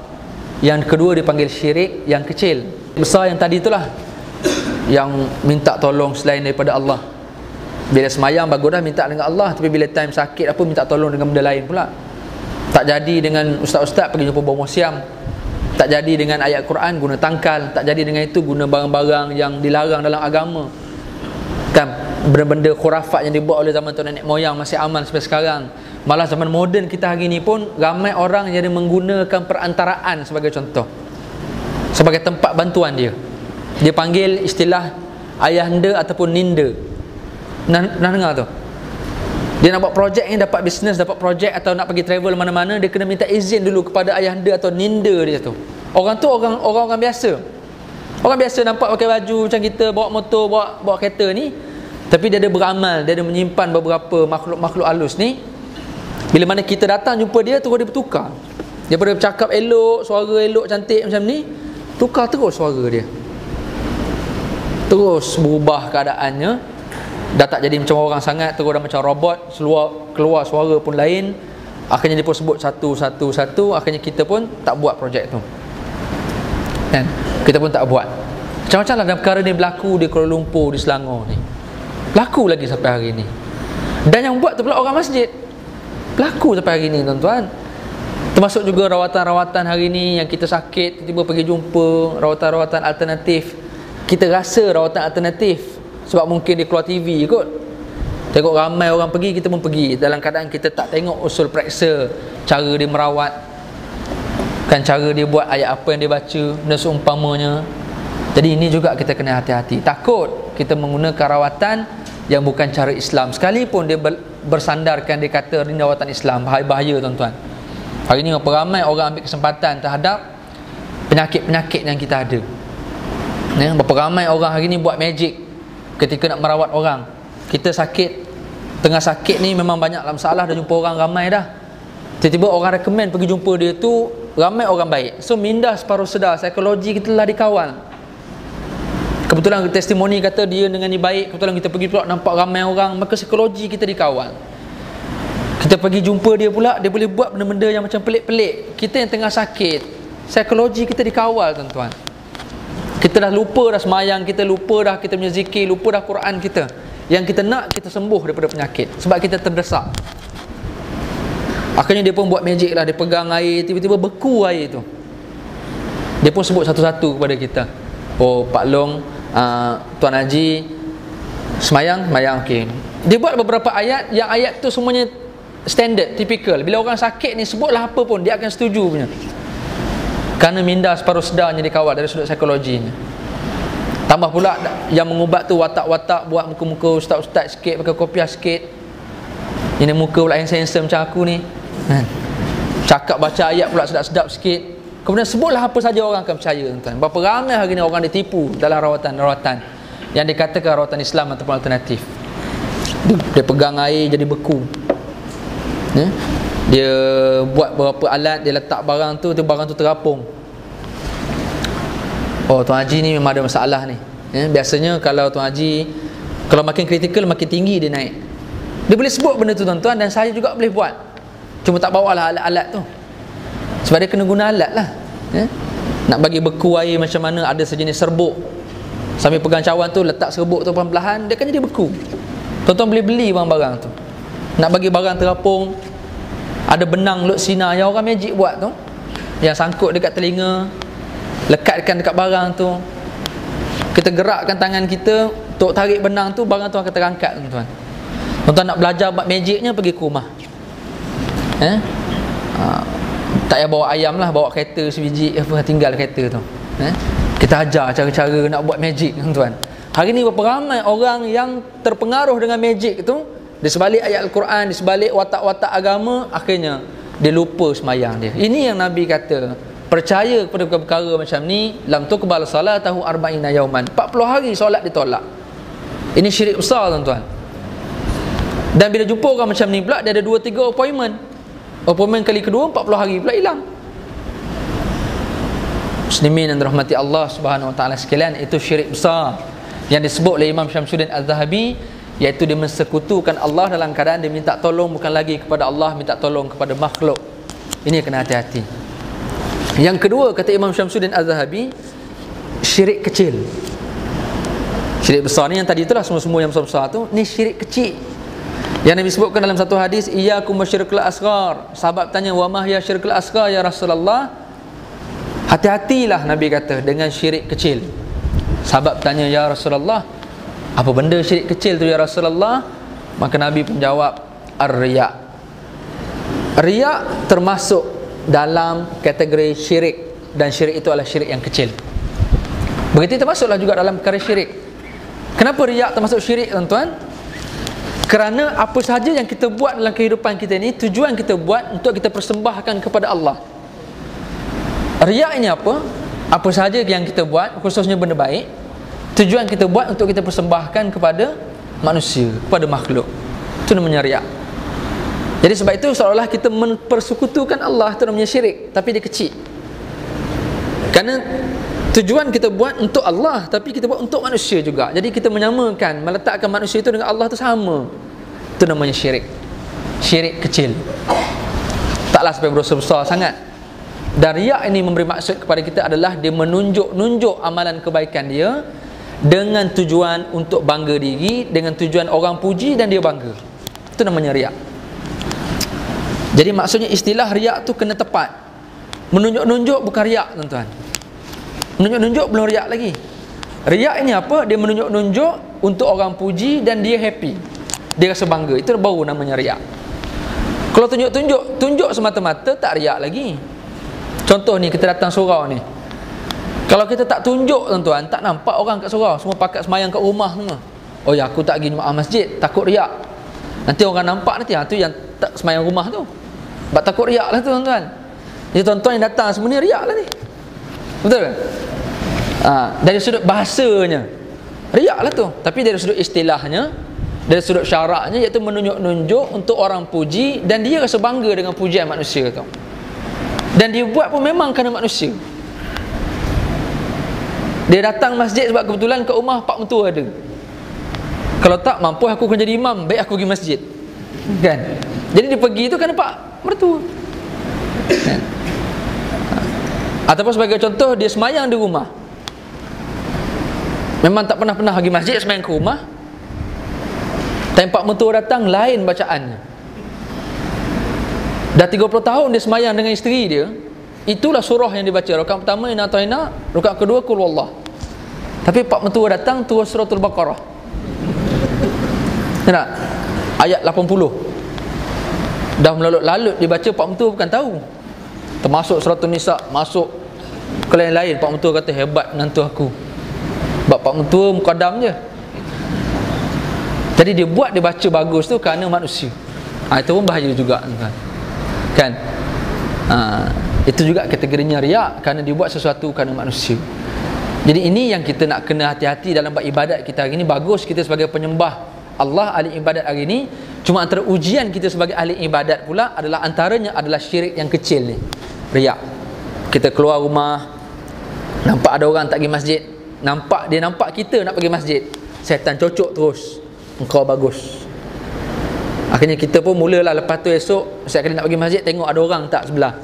yang kedua dia panggil syirik yang kecil. Besar yang tadi itulah, yang minta tolong selain daripada Allah. Bila semayang bagus dah minta dengan Allah, tapi bila time sakit apa minta tolong dengan benda lain pula. Tak jadi dengan ustaz-ustaz pergi jumpa bawah siam, tak jadi dengan ayat Quran guna tangkal, tak jadi dengan itu guna barang-barang yang dilarang dalam agama, kan, benda-benda khurafat yang dibuat oleh zaman tok nenek moyang masih aman sampai sekarang. Malah zaman moden kita hari ni pun ramai orang yang menggunakan perantaraan sebagai contoh, sebagai tempat bantuan dia. Dia panggil istilah ayahanda ataupun ninda. Nak dengar tu? Dia nak buat projek ni, dapat bisnes, dapat projek atau nak pergi travel mana-mana, dia kena minta izin dulu kepada ayahanda atau ninda dia tu. Orang tu orang biasa. Orang biasa nampak pakai baju macam kita, bawa motor, bawa kereta ni, tapi dia ada beramal, dia ada menyimpan beberapa makhluk-makhluk halus ni. Bila mana kita datang jumpa dia, terus dia bertukar. Daripada bercakap elok, suara elok, cantik macam ni, tukar terus suara dia. Terus berubah keadaannya. Dah tak jadi macam orang sangat, terus dah macam robot, keluar suara pun lain. Akhirnya dia pun sebut satu, akhirnya kita pun tak buat projek tu. Kan? Kita pun tak buat. Macam-macam lah perkara ni berlaku di Kuala Lumpur, di Selangor ni. Berlaku lagi sampai hari ni. Dan yang buat tu pula orang masjid. Berlaku sampai hari ni, tuan-tuan. Termasuk juga rawatan-rawatan hari ni yang kita sakit, tiba-tiba pergi jumpa rawatan-rawatan alternatif. Kita rasa rawatan alternatif sebab mungkin dia keluar TV kot. Tengok ramai orang pergi, kita pun pergi. Dalam keadaan kita tak tengok usul periksa, cara dia merawat, kan, cara dia buat, ayat apa yang dia baca dan seumpamanya. Jadi ini juga kita kena hati-hati. Takut kita menggunakan rawatan yang bukan cara Islam, sekalipun dia bersandarkan, dia kata ini rawatan Islam. Bahaya tuan-tuan. Hari ni ramai orang ambil kesempatan terhadap penyakit-penyakit yang kita ada. Berapa ramai orang hari ni buat magic ketika nak merawat orang. Kita sakit, tengah sakit ni memang banyaklah masalah, dah jumpa orang ramai dah. Tiba-tiba orang recommend pergi jumpa dia tu, ramai orang baik. So minda separuh sedar, psikologi kita telah dikawal. Kebetulan testimoni kata dia dengan ni baik, kebetulan kita pergi pula nampak ramai orang, maka psikologi kita dikawal. Kita pergi jumpa dia pula, dia boleh buat benda-benda yang macam pelik-pelik. Kita yang tengah sakit, psikologi kita dikawal, tuan-tuan. Kita dah lupa dah semayang, kita lupa dah kita punya zikir, lupa dah Quran kita. Yang kita nak, kita sembuh daripada penyakit sebab kita terdesak. Akhirnya dia pun buat magic lah. Dia pegang air, tiba-tiba beku air tu. Dia pun sebut satu-satu kepada kita. Oh Pak Long, Tuan Haji semayang, okey. Dia buat beberapa ayat, yang ayat tu semuanya standard, typical. Bila orang sakit ni sebutlah apa pun, dia akan setuju punya. Kerana minda separuh sedarnya dikawal dari sudut psikologinya. Tambah pula yang mengubat tu watak-watak, buat muka-muka ustaz-ustaz sikit, pakai kopiah sikit. Ini muka pula handsome macam aku ni, cakap baca ayat pula sedap-sedap sikit. Kemudian sebutlah apa saja, orang akan percaya, tuan. Berapa ramai hari ni orang ditipu dalam rawatan-rawatan yang dikatakan rawatan Islam ataupun alternatif. Dia pegang air jadi beku, dia buat beberapa alat, dia letak barang tu terapung. Oh Tuan Haji ni memang ada masalah ni. Biasanya kalau Tuan Haji, kalau makin kritikal, makin tinggi dia naik. Dia boleh sebut benda tu, tuan-tuan, dan saya juga boleh buat. Cuma tak bawalah alat-alat tu, sebab dia kena guna alat lah. Nak bagi beku air macam mana, ada sejenis serbuk. Sambil pegang cawan tu, letak serbuk tu perlahan-lahan, dia kan jadi beku. Tuan-tuan boleh beli barang-barang tu. Nak bagi barang terapung, ada benang lut sinar yang orang magic buat tu, yang sangkut dekat telinga, lekatkan dekat barang tu. Kita gerakkan tangan kita untuk tarik benang tu, barang tu akan terangkat, tuan-tuan. Tuan-tuan nak belajar buat magicnya, pergi ke rumah. Tak payah bawa ayam lah, bawa kereta sebiji, tinggal kereta tu. Kita ajar cara-cara nak buat magic, tuan-tuan. Hari ni berapa ramai orang yang terpengaruh dengan magic tu, di sebalik ayat Al-Quran, di sebalik watak-watak agama, akhirnya dia lupa semayang dia. Ini yang Nabi kata, percaya kepada perkara macam ni, lam tuqbal salatahu arba'ina yauman, 40 hari solat ditolak. Ini syirik besar, tuan-tuan. Dan bila jumpa orang macam ni pula, dia ada 2-3 appointment kali kedua, 40 hari pula hilang. Muslimin yang dirahmati Allah Subhanahu wa taala sekalian, itu syirik besar yang disebut oleh Imam Syamsuddin Az-Zahabi, iaitu dia mensekutukan Allah dalam keadaan dia minta tolong bukan lagi kepada Allah, minta tolong kepada makhluk. Ini kena hati-hati. Yang kedua, kata Imam Syamsuddin Az-Zahabi, syirik kecil. Syirik besar ni yang tadi itulah, semua-semua yang besar-besar tu, ni syirik kecil. Yang Nabi sebutkan dalam satu hadis, iyyakum wasyirkul asghar. Sahabat tanya, wa ma hiya syirkul asghar ya Rasulullah? Hati-hatilah, Nabi kata, dengan syirik kecil. Sahabat tanya, ya Rasulullah, apa benda syirik kecil tu ya Rasulullah? Maka Nabi pun jawab, ar-riya. Riya termasuk dalam kategori syirik, dan syirik itu adalah syirik yang kecil. Begitu termasuklah juga dalam perkara syirik. Kenapa riya termasuk syirik, tuan-tuan? Kerana apa sahaja yang kita buat dalam kehidupan kita ni, tujuan kita buat untuk kita persembahkan kepada Allah. Riak ini apa? Apa sahaja yang kita buat, khususnya benda baik, tujuan kita buat untuk kita persembahkan kepada manusia, kepada makhluk. Itu namanya riak. Jadi sebab itu seolah-olah kita mempersekutukan Allah, itu namanya syirik, tapi dia kecil. Kerana tujuan kita buat untuk Allah, tapi kita buat untuk manusia juga. Jadi kita menyamakan, meletakkan manusia itu dengan Allah itu sama. Itu namanya syirik. Syirik kecil. Taklah sampai berdosa besar sangat. Dan riak ini memberi maksud kepada kita adalah dia menunjuk amalan kebaikan dia dengan tujuan untuk bangga diri, dengan tujuan orang puji dan dia bangga. Itu namanya riak. Jadi maksudnya istilah riak tu kena tepat. Menunjuk-nunjuk bukan riak, tuan-tuan. Menunjuk-nunjuk belum riak lagi. Riak ini apa? Dia menunjuk-nunjuk untuk orang puji dan dia happy, dia rasa bangga. Itu baru namanya riak. Kalau tunjuk semata-mata tak riak lagi. Contoh ni, kita datang surau ni, kalau kita tak tunjuk, tuan-tuan, tak nampak orang kat surau, semua pakat semayang kat rumah semua. Oh ya, aku tak pergi jemaah masjid, takut riak. Nanti orang nampak nanti, tu yang tak semayang rumah tu. Sebab takut riak lah tu, tuan-tuan. Jadi tuan-tuan yang datang semua ni riak lah ni. Betul kan? Dari sudut bahasanya riak lah tu. Tapi dari sudut istilahnya, dari sudut syaraknya, iaitu menunjuk-nunjuk untuk orang puji dan dia rasa bangga dengan pujian manusia tu. Dan dia buat pun memang kerana manusia. Dia datang masjid sebab kebetulan kat rumah pak mentua ada. Kalau tak mampu aku kena jadi imam, baik aku pergi masjid. Kan? Jadi dia pergi tu kerana pak mertua. Kan? Ataupun sebagai contoh, dia semayang di rumah, memang tak pernah pergi masjid, semayang ke rumah. Time pak mentua datang, lain bacaannya. Dah 30 tahun dia semayang dengan isteri dia, itulah surah yang dibaca. Rakaat pertama Inna Ata'ina, rakaat kedua Qul Wallah. Tapi pak mentua datang turun suratul Baqarah. Nampak? Ayat 80. Dah melalut-lalut dibaca, pak mentua bukan tahu. Termasuk suratul Nisa, masuk ke lain-lain. Pak mentua kata, hebat menantu aku. Sebab pak mentua mukadam je. Jadi dia buat, dia baca bagus tu kerana manusia. Itu pun bahaya juga, kan? Itu juga kategorinya riak, kerana dia buat sesuatu kerana manusia. Jadi ini yang kita nak kena hati-hati dalam ibadat kita hari ini. Bagus kita sebagai penyembah Allah, ahli ibadat hari ini. Cuma antara ujian kita sebagai ahli ibadat pula adalah antaranya adalah syirik yang kecil ni, riak. Kita keluar rumah, nampak ada orang tak pergi masjid, dia nampak kita nak pergi masjid, syaitan cocok terus, engkau bagus. Akhirnya kita pun mulalah, lepas tu esok setiap kali nak pergi masjid, tengok ada orang tak sebelah.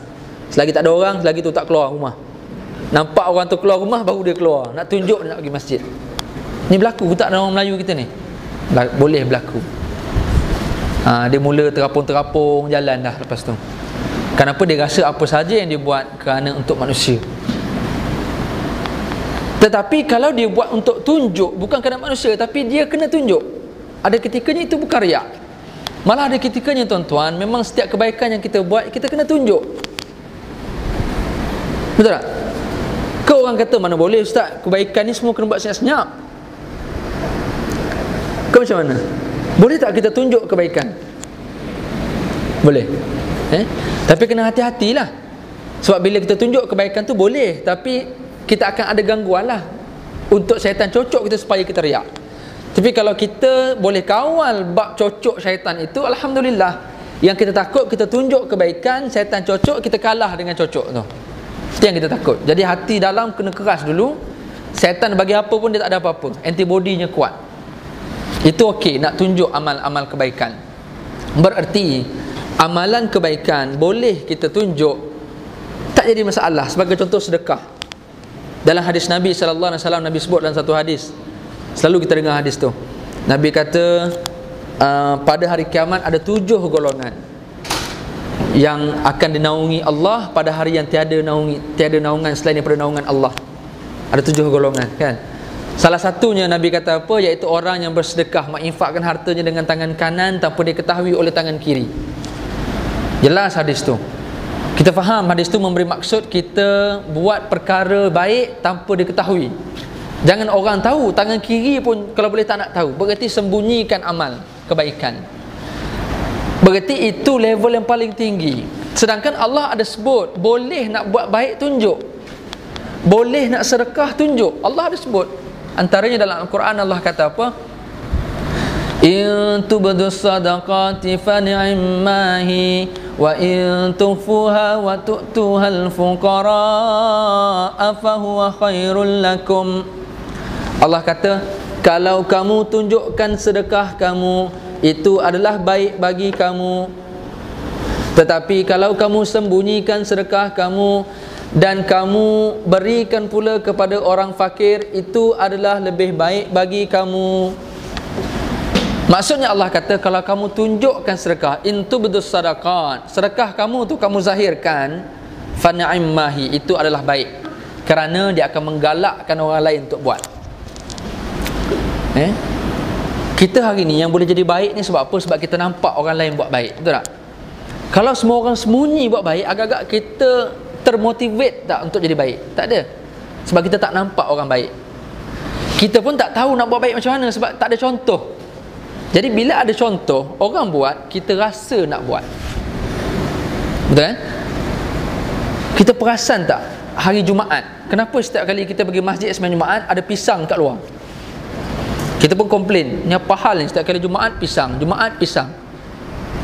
Selagi tak ada orang, selagi tu tak keluar rumah. Nampak orang tu keluar rumah, baru dia keluar, nak tunjuk dia nak pergi masjid. Ni berlaku tak dalam orang Melayu kita ni? Boleh berlaku. Dia mula terapung-terapung jalan dah lepas tu. Kenapa? Dia rasa apa saja yang dia buat kerana untuk manusia. Tetapi kalau dia buat untuk tunjuk, bukan kerana manusia, tapi dia kena tunjuk, ada ketikanya itu bukan riak. Malah ada ketikanya, tuan-tuan, memang setiap kebaikan yang kita buat, kita kena tunjuk. Betul tak? Kau orang kata, mana boleh ustaz, kebaikan ni semua kena buat senyap-senyap. Kau macam mana? Boleh tak kita tunjuk kebaikan? Boleh. Tapi kena hati-hatilah. Sebab bila kita tunjuk kebaikan tu boleh, tapi kita akan ada gangguan lah. Untuk syaitan cocok kita supaya kita riak. Tapi kalau kita boleh kawal bab cocok syaitan itu, alhamdulillah. Yang kita takut, kita tunjuk kebaikan, syaitan cocok, kita kalah dengan cocok tu. Itu yang kita takut. Jadi hati dalam kena keras dulu. Syaitan bagi apa pun dia tak ada apa-apa, antibodinya kuat. Itu okey, nak tunjuk amal-amal kebaikan. Bererti amalan kebaikan boleh kita tunjuk, tak jadi masalah. Sebagai contoh sedekah. Dalam hadis Nabi SAW, Nabi sebut dalam satu hadis, selalu kita dengar hadis tu. Nabi kata, pada hari kiamat ada 7 golongan yang akan dinaungi Allah pada hari yang tiada naungan selain daripada naungan Allah. Ada 7 golongan, kan? Salah satunya Nabi kata apa? Iaitu orang yang bersedekah, menginfakkan hartanya dengan tangan kanan tanpa diketahui oleh tangan kiri. Jelas hadis tu. Kita faham hadis tu memberi maksud kita buat perkara baik tanpa diketahui. Jangan orang tahu, tangan kiri pun kalau boleh tak nak tahu. Berarti sembunyikan amal. kebaikan. Berarti itu level yang paling tinggi. Sedangkan Allah ada sebut, boleh nak buat baik tunjuk, boleh nak sedekah tunjuk. Allah ada sebut. Antaranya dalam Al-Quran Allah kata apa? In tubdu sadaqati fa ni'mahi wa in tukhfuha wa tu'tuhal fuqara fa huwa khairul lakum. Allah kata, kalau kamu tunjukkan sedekah kamu, itu adalah baik bagi kamu. Tetapi kalau kamu sembunyikan sedekah kamu dan kamu berikan pula kepada orang fakir, itu adalah lebih baik bagi kamu. Maksudnya Allah kata, kalau kamu tunjukkan sedekah, in tubdus sadaqat, sedekah kamu tu kamu zahirkan, fa ni'mahi, itu adalah baik, kerana dia akan menggalakkan orang lain untuk buat. Kita hari ni yang boleh jadi baik ni sebab apa? Sebab kita nampak orang lain buat baik, betul tak? Kalau semua orang sembunyi buat baik, agak-agak kita termotivate tak untuk jadi baik? Tak ada. Sebab kita tak nampak orang baik. Kita pun tak tahu nak buat baik macam mana, sebab tak ada contoh. Jadi bila ada contoh, orang buat, kita rasa nak buat. Betul kan? Kita perasan tak hari Jumaat, kenapa setiap kali kita pergi masjid sembahyang Jumaat ada pisang kat luar? Kita pun komplain, ni apa hal ni, setiap kali Jumaat pisang, Jumaat pisang.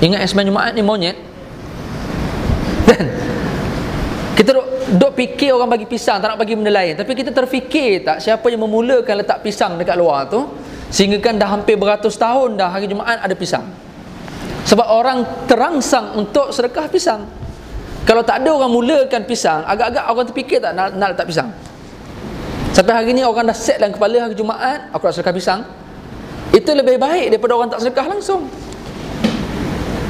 Ingat sembahyang Jumaat ni monyet? Dan kita duk fikir orang bagi pisang, tak nak bagi benda lain. Tapi kita terfikir tak siapa yang memulakan letak pisang dekat luar tu, sehingga kan dah hampir beratus tahun dah hari Jumaat ada pisang. Sebab orang terangsang untuk sedekah pisang. Kalau tak ada orang mulakan pisang, agak-agak orang terfikir tak nak letak pisang. Sampai hari ni orang dah set dalam kepala, hari Jumaat aku nak sedekah pisang. Itu lebih baik daripada orang tak sedekah langsung.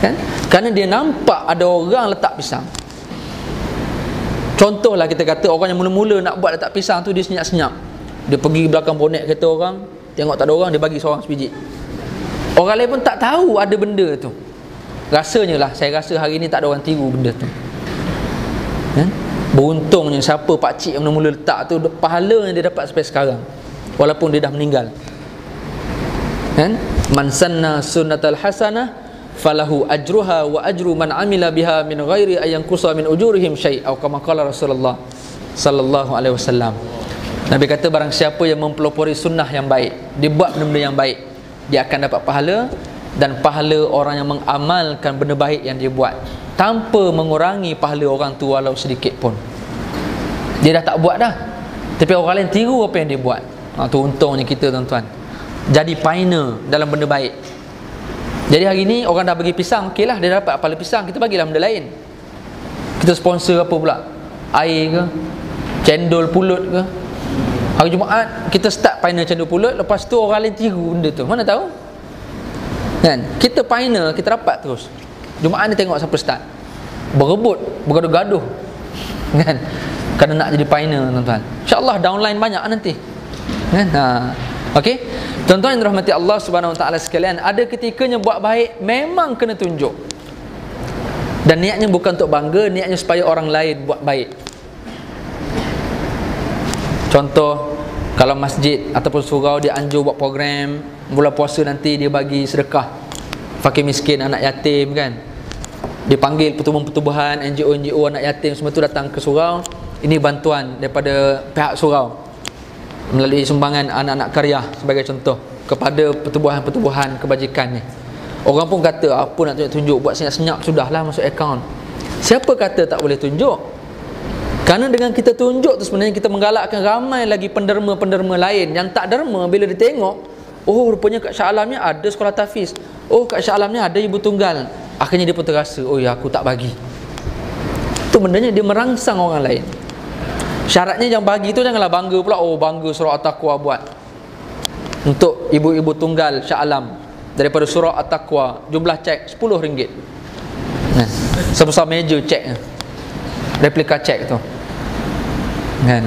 Kan? Kerana dia nampak ada orang letak pisang. Contohlah kita kata orang yang mula-mula nak buat letak pisang tu, dia senyap-senyap. Dia pergi belakang bonet kereta orang, tengok tak ada orang, dia bagi seorang sebiji. Orang lain pun tak tahu ada benda tu. Rasanya lah, saya rasa hari ni tak ada orang tiru benda tu. Beruntungnya siapa pakcik yang mula-mula letak tu, pahala yang dia dapat sampai sekarang, walaupun dia dah meninggal. Man sanna sunnatal hasanah falahu ajruha wa ajru man amila biha min ghairi ayyan qusa min ujurihim syai', atau kama qala Rasulullah sallallahu alaihi wasallam. Nabi kata, barang siapa yang mempelopori sunnah yang baik, dia buat benda-benda yang baik, dia akan dapat pahala, dan pahala orang yang mengamalkan benda baik yang dia buat, tanpa mengurangi pahala orang tu walau sedikit pun. Dia dah tak buat dah, tapi orang lain tiru apa yang dia buat. Tu untungnya kita tuan-tuan, jadi pioneer dalam benda baik. Jadi hari ni orang dah bagi pisang, okey lah, dia dapat pahala pisang, kita bagilah benda lain. Kita sponsor apa pula? Air ke? Cendol pulut ke? Hari Jumaat kita start pioneer cendol pulut, lepas tu orang lain tiru benda tu, mana tahu kan? Kita pioneer, kita rapat terus. Jumaat ni tengok siapa start, berebut, bergaduh-gaduh kan? Kerana nak jadi pioneer tuan-tuan. InsyaAllah downline banyak nanti kan? Okey, tuan-tuan yang dirahmati Allah Subhanahu Wa Taala sekalian, ada ketikanya buat baik memang kena tunjuk. Dan niatnya bukan untuk bangga, niatnya supaya orang lain buat baik. Contoh, kalau masjid ataupun surau dia anjur buat program bulan puasa, nanti dia bagi sedekah fakir miskin, anak yatim kan. Dia panggil pertubuhan-pertubuhan, NGO anak yatim semua tu datang ke surau. Ini bantuan daripada pihak surau melalui sumbangan anak-anak karya sebagai contoh kepada pertubuhan-pertubuhan kebajikan ni. Orang pun kata, apa nak tunjuk, buat senyap-senyap sudahlah masuk akaun. Siapa kata tak boleh tunjuk? Kerana dengan kita tunjuk tu sebenarnya kita menggalakkan ramai lagi penderma-penderma lain yang tak derma, bila dia tengok, oh rupanya kat Shah Alam ni ada sekolah tahfiz, oh kat Shah Alam ni ada ibu tunggal, akhirnya dia pun terasa, oh ya aku tak bagi. Tu bendanya dia merangsang orang lain. Syaratnya yang bagi tu janganlah bangga pula, oh bangga surah At-Taqwa buat untuk ibu-ibu tunggal Shah Alam daripada surah At-Taqwa, jumlah cek RM10. Sebesar meja ceknya, replika cek tu kan.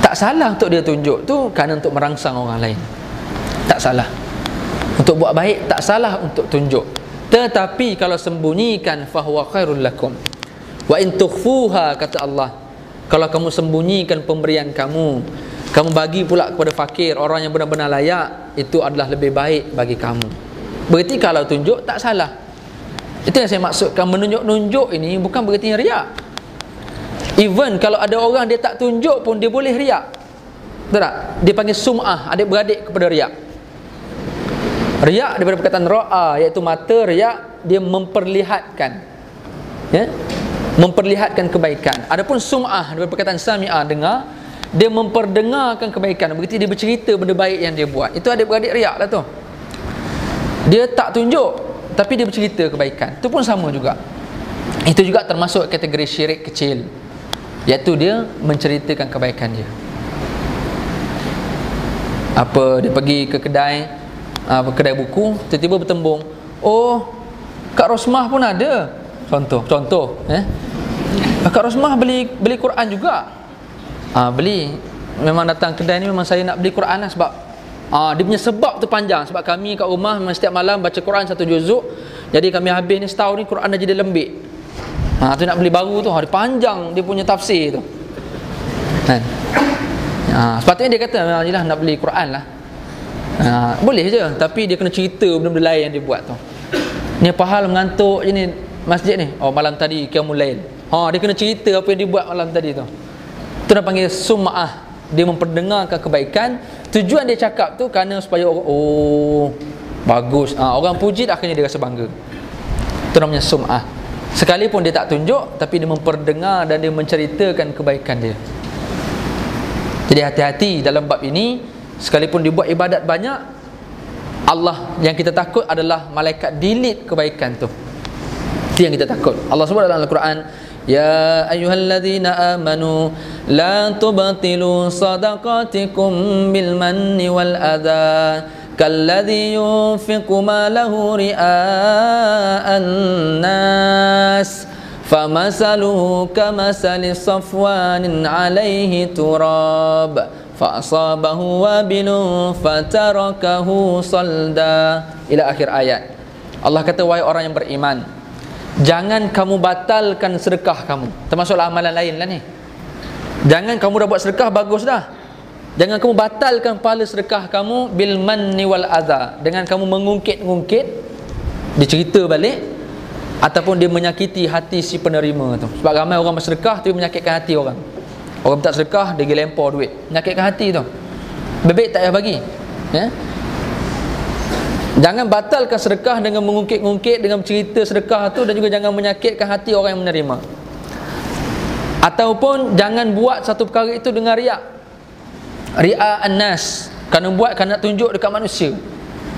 Tak salah untuk dia tunjuk tu, kerana untuk merangsang orang lain. Tak salah untuk buat baik, tak salah untuk tunjuk. Tetapi kalau sembunyikan, fahuwa khairul lakum wa in tukhfuha, kata Allah, kalau kamu sembunyikan pemberian kamu, kamu bagi pula kepada fakir, orang yang benar-benar layak, itu adalah lebih baik bagi kamu. Berarti kalau tunjuk tak salah. Itu yang saya maksudkan, menunjuk-nunjuk ini bukan berarti riak. Even kalau ada orang dia tak tunjuk pun dia boleh riak. Betul tak? Dia panggil sum'ah, adik-beradik kepada riak. Riak daripada perkataan ra'a, iaitu mata. Riak dia memperlihatkan, ya, memperlihatkan kebaikan. Adapun sum'ah daripada perkataan sami'ah, dengar, dia memperdengarkan kebaikan. Berarti dia bercerita benda baik yang dia buat. Itu adik-beradik riak lah tu. Dia tak tunjuk tapi dia bercerita kebaikan. Itu pun sama juga. Itu juga termasuk kategori syirik kecil, iaitu dia menceritakan kebaikan dia. Apa, dia pergi ke kedai, kedai buku, tiba-tiba bertembung, oh, Kak Rosmah pun ada. Contoh Kak Rosmah beli Quran juga. Beli. Memang datang kedai ni memang saya nak beli Quran lah, sebab dia punya sebab tu panjang. Sebab kami kat rumah memang setiap malam baca Quran 1 juzuk. Jadi kami habis ni setahun ni Quran dah jadi lembik. Tu nak beli baru tu, dia panjang dia punya tafsir tu kan. Sepatutnya dia kata jelah nak beli Quran lah. Boleh je, tapi dia kena cerita benda-benda lain yang dia buat tu. Ni apa hal mengantuk je ni masjid ni? Oh, malam tadi qiyamul lail. Dia kena cerita apa yang dia buat malam tadi tu. Tu nak panggil sum'ah. Dia memperdengarkan kebaikan. Tujuan dia cakap tu kerana supaya orang, oh, bagus, orang puji, akhirnya dia rasa bangga. Itu namanya sum'ah. Sekalipun dia tak tunjuk, tapi dia memperdengar dan dia menceritakan kebaikan dia. Jadi hati-hati dalam bab ini. Sekalipun dibuat ibadat banyak, Allah yang kita takut adalah malaikat delete kebaikan tu. Itu yang kita takut. Allah sebut dalam Al-Quran, ya ayyuhalladzina amanu la tubtilu sadaqatikum bil manni wal adha kalladzi yunfiqu malahu ria'an nas famasaluhu kamasali safwanin alaihi turab fa'asabahu wabilun fatarakahu salda, ila akhir ayat. Allah kata, wahai orang yang beriman, jangan kamu batalkan sedekah kamu. Termasuklah amalan lain lah ni. Jangan kamu dah buat sedekah, bagus dah. Jangan kamu batalkan pahala sedekah kamu bil manni wal adha, dengan kamu mengungkit-ungkit, dicerita balik, ataupun dia menyakiti hati si penerima tu. Sebab ramai orang bersedekah tapi menyakitkan hati orang. Orang tak sedekah, dia pergi lempar duit, menyakitkan hati tu. Bebek tak payah bagi, ya? Jangan batalkan sedekah dengan mengungkit-ungkit, dengan cerita sedekah tu, dan juga jangan menyakitkan hati orang yang menerima. Ataupun jangan buat satu perkara itu dengan riak. Ria'an nas, kerana buat kerana nak tunjuk dekat manusia.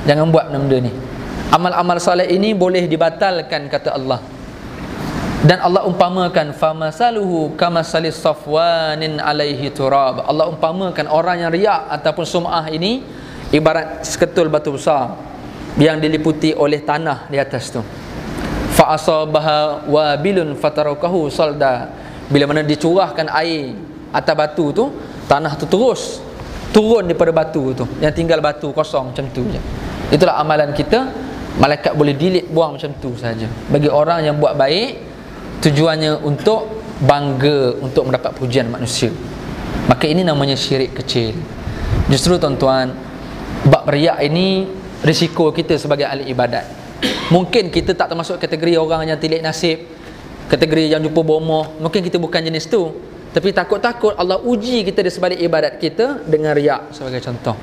Jangan buat benda ni. Amal-amal saleh ini boleh dibatalkan, kata Allah. Dan Allah umpamakan, famasaluhu kamasalis safwanin alaihi turab. Allah umpamakan orang yang riak ataupun sum'ah ini ibarat seketul batu besar yang diliputi oleh tanah di atas tu. Fa asabaha wabilun fatarakahu salda. Bila mana dicurahkan air atas batu tu, tanah tu terus turun daripada batu tu, yang tinggal batu kosong macam tu je. Itulah amalan kita. Malaikat boleh delete, buang macam tu saja. Bagi orang yang buat baik, tujuannya untuk bangga, untuk mendapat pujian manusia. Maka ini namanya syirik kecil. Justru tuan-tuan, bab riak ini risiko kita sebagai ahli ibadat. Mungkin kita tak termasuk kategori orang yang tilik nasib, kategori yang jumpa bomoh. Mungkin kita bukan jenis tu. Tapi takut-takut Allah uji kita di sebalik ibadat kita dengan riak sebagai contoh.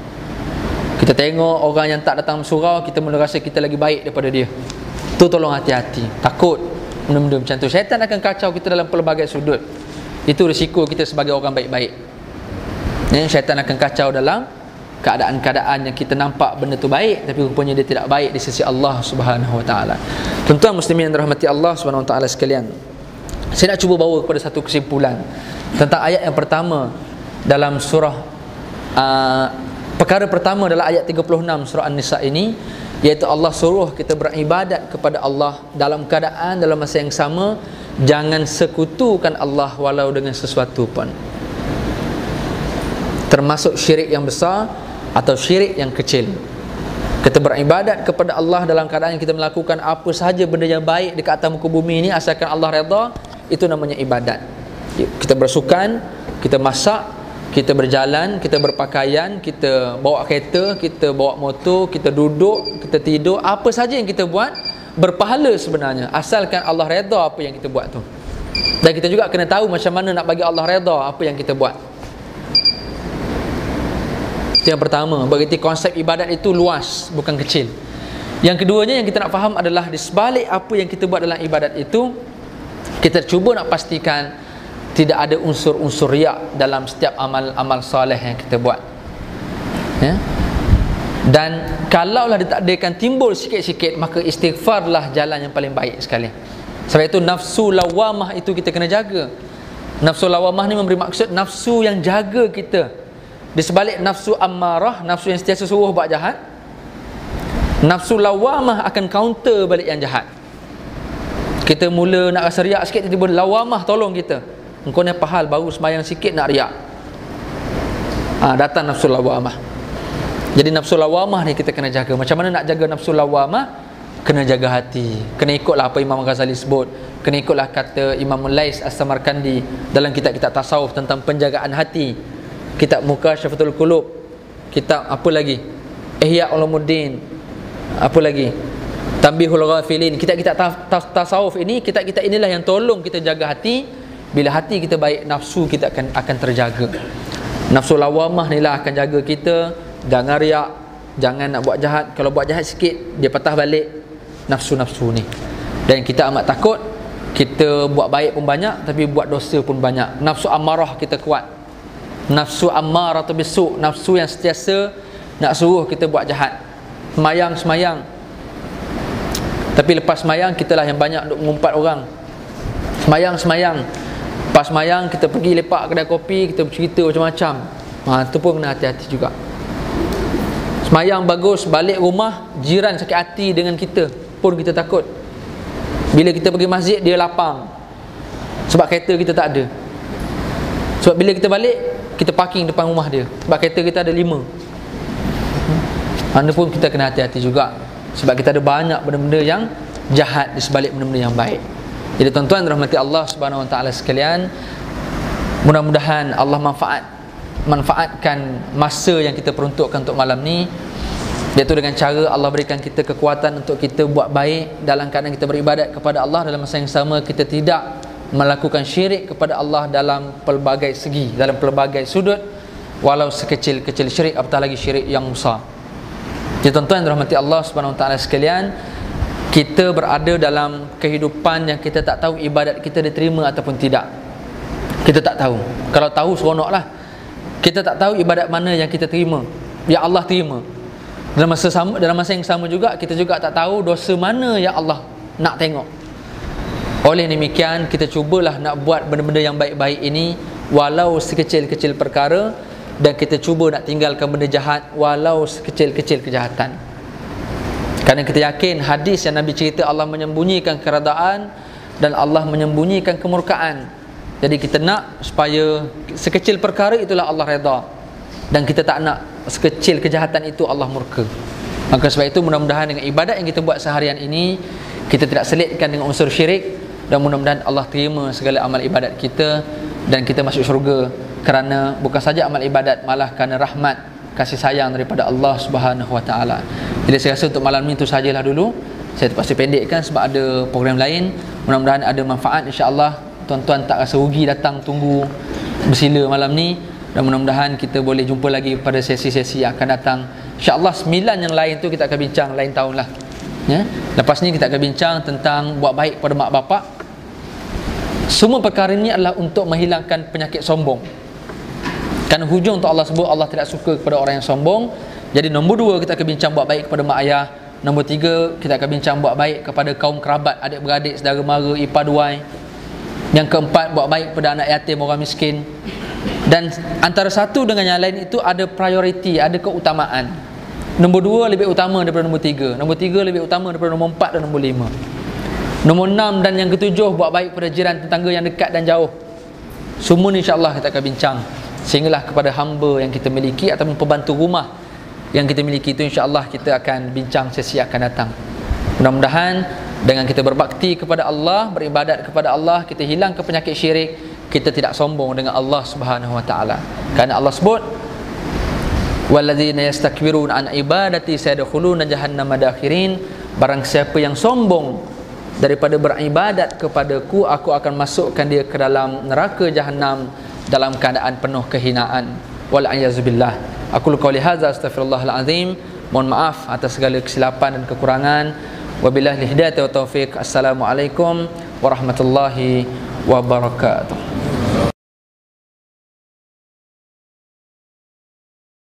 Kita tengok orang yang tak datang surau, kita mula rasa kita lagi baik daripada dia. Tu tolong hati-hati. Takut benda-benda macam tu. Syaitan akan kacau kita dalam pelbagai sudut. Itu risiko kita sebagai orang baik-baik. Syaitan akan kacau dalam keadaan-keadaan yang kita nampak benda tu baik, tapi rupanya dia tidak baik di sisi Allah Subhanahu Wa Taala. Tuan-tuan muslimin yang dirahmati Allah Subhanahu Wa Taala sekalian, saya nak cuba bawa kepada satu kesimpulan tentang ayat yang pertama dalam surah perkara pertama dalam ayat 36 surah An-Nisa ini, iaitu Allah suruh kita beribadat kepada Allah dalam keadaan dalam masa yang sama jangan sekutukan Allah walau dengan sesuatu pun, termasuk syirik yang besar atau syirik yang kecil. Kita beribadat kepada Allah dalam keadaan kita melakukan apa sahaja benda yang baik dekat atas muka bumi ini asalkan Allah redha, itu namanya ibadat. Kita bersukan, kita masak, kita berjalan, kita berpakaian, kita bawa kereta, kita bawa motor, kita duduk, kita tidur, apa saja yang kita buat berpahala sebenarnya, asalkan Allah redha apa yang kita buat tu. Dan kita juga kena tahu macam mana nak bagi Allah redha apa yang kita buat. Itu yang pertama, berarti konsep ibadat itu luas, bukan kecil. Yang keduanya yang kita nak faham adalah di sebalik apa yang kita buat dalam ibadat itu, kita cuba nak pastikan tidak ada unsur-unsur riak dalam setiap amal-amal soleh yang kita buat, ya? Dan kalaulah ditakdirkan timbul sikit-sikit, maka istighfarlah jalan yang paling baik sekali. Sebab itu nafsu lawamah itu kita kena jaga. Nafsu lawamah ni memberi maksud nafsu yang jaga kita. Di sebalik nafsu ammarah, nafsu yang sentiasa suruh buat jahat, nafsu lawamah akan counter balik yang jahat. Kita mula nak rasa riak sikit, tiba-tiba lawamah tolong kita. Engkau ni pahal baru sembahyang sikit nak riak. Datang nafsu lawamah. Jadi nafsu lawamah ni kita kena jaga. Macam mana nak jaga nafsu lawamah? Kena jaga hati. Kena ikutlah apa Imam Ghazali sebut. Kena ikutlah kata Imam Lais As-Samarkandi dalam kitab-kitab tasawuf tentang penjagaan hati. Kitab Mukasyafatul Qulub. Kitab apa lagi? Ihya Ulumuddin. Apa lagi? Tanbihul Ghafilin. Kitab-kitab tasawuf ini, kitab-kitab inilah yang tolong kita jaga hati. Bila hati kita baik, nafsu kita akan terjaga. Nafsu lawamah ni lah akan jaga kita. Jangan riak, jangan nak buat jahat. Kalau buat jahat sikit, dia patah balik nafsu-nafsu ni. Dan kita amat takut, kita buat baik pun banyak, tapi buat dosa pun banyak. Nafsu amarah kita kuat. Nafsu amarah tu besuk, nafsu yang sentiasa nak suruh kita buat jahat. Semayang, tapi lepas semayang, kita lah yang banyak duk mengumpat orang. Semayang, pas semayang kita pergi lepak kedai kopi, kita bercerita macam-macam. Itu pun kena hati-hati juga. Semayang bagus, balik rumah jiran sakit hati dengan kita, pun kita takut. Bila kita pergi masjid, dia lapang sebab kereta kita tak ada. Sebab bila kita balik, kita parking depan rumah dia sebab kereta kita ada 5. Anda pun kita kena hati-hati juga, sebab kita ada banyak benda-benda yang jahat di sebalik benda-benda yang baik. Jadi tuan-tuan rahmati Allah Subhanahu Wa Taala sekalian, mudah-mudahan Allah manfaatkan masa yang kita peruntukkan untuk malam ni, iaitu dengan cara Allah berikan kita kekuatan untuk kita buat baik dalam keadaan kita beribadat kepada Allah. Dalam masa yang sama kita tidak melakukan syirik kepada Allah dalam pelbagai segi, dalam pelbagai sudut, walau sekecil-kecil syirik, apatah lagi syirik yang besar. Jadi tuan-tuan rahmati Allah Subhanahu Wa Taala sekalian, kita berada dalam kehidupan yang kita tak tahu ibadat kita diterima ataupun tidak. Kita tak tahu. Kalau tahu seronoklah. Kita tak tahu ibadat mana yang kita terima, yang Allah terima. Dalam masa yang sama juga, kita juga tak tahu dosa mana yang Allah nak tengok. Oleh demikian, kita cubalah nak buat benda-benda yang baik-baik ini, walau sekecil-kecil perkara, dan kita cuba nak tinggalkan benda jahat walau sekecil-kecil kejahatan. Kerana kita yakin hadis yang Nabi cerita, Allah menyembunyikan keredaan dan Allah menyembunyikan kemurkaan. Jadi kita nak supaya sekecil perkara itulah Allah redha, dan kita tak nak sekecil kejahatan itu Allah murka. Maka sebab itu mudah-mudahan dengan ibadat yang kita buat seharian ini, kita tidak selitkan dengan unsur syirik, dan mudah-mudahan Allah terima segala amal ibadat kita dan kita masuk syurga kerana bukan saja amal ibadat, malah kerana rahmat, kasih sayang daripada Allah Subhanahu Wa Taala. Jadi saya rasa untuk malam ni itu sajalah dulu. Saya terpaksa pendekkan sebab ada program lain. Mudah-mudahan ada manfaat, insya-Allah. Tuan-tuan tak rasa rugi datang tunggu bersila malam ni, dan mudah-mudahan kita boleh jumpa lagi pada sesi-sesi yang akan datang. InsyaAllah 9 yang lain tu kita akan bincang lain tahun lah, ya? Lepas ni kita akan bincang tentang buat baik pada mak bapak. Semua perkara ini adalah untuk menghilangkan penyakit sombong. Kerana hujung untuk Allah sebut Allah tidak suka kepada orang yang sombong. Jadi nombor 2 kita akan bincang buat baik kepada mak ayah. Nombor 3 kita akan bincang buat baik kepada kaum kerabat, adik-beradik, saudara mara, ipar duai. Yang keempat, buat baik kepada anak yatim, orang miskin. Dan antara satu dengan yang lain itu ada prioriti, ada keutamaan. Nombor 2 lebih utama daripada nombor 3. Nombor 3 lebih utama daripada nombor 4 dan nombor 5. Nombor 6 dan yang ke-7, buat baik kepada jiran tetangga yang dekat dan jauh. Semua ni insya-Allah kita akan bincang, sehinggalah kepada hamba yang kita miliki ataupun pembantu rumah yang kita miliki itu, insya-Allah kita akan bincang sesi akan datang. Mudah-mudahan dengan kita berbakti kepada Allah, beribadat kepada Allah, kita hilangkan penyakit syirik, kita tidak sombong dengan Allah Subhanahu wa taala. Karena Allah sebut walladzina yastakbiruna an ibadati sayadkhuluna jahannama dakhirin, barang siapa yang sombong daripada beribadat kepadaku, aku akan masukkan dia ke dalam neraka jahanam dalam keadaan penuh kehinaan. Wal a'yazubillah. Aku qouli hadza astaghfirullahal azim. Mohon maaf atas segala kesilapan dan kekurangan. Wabillahi hidayah wa taufik. Assalamualaikum warahmatullahi wabarakatuh.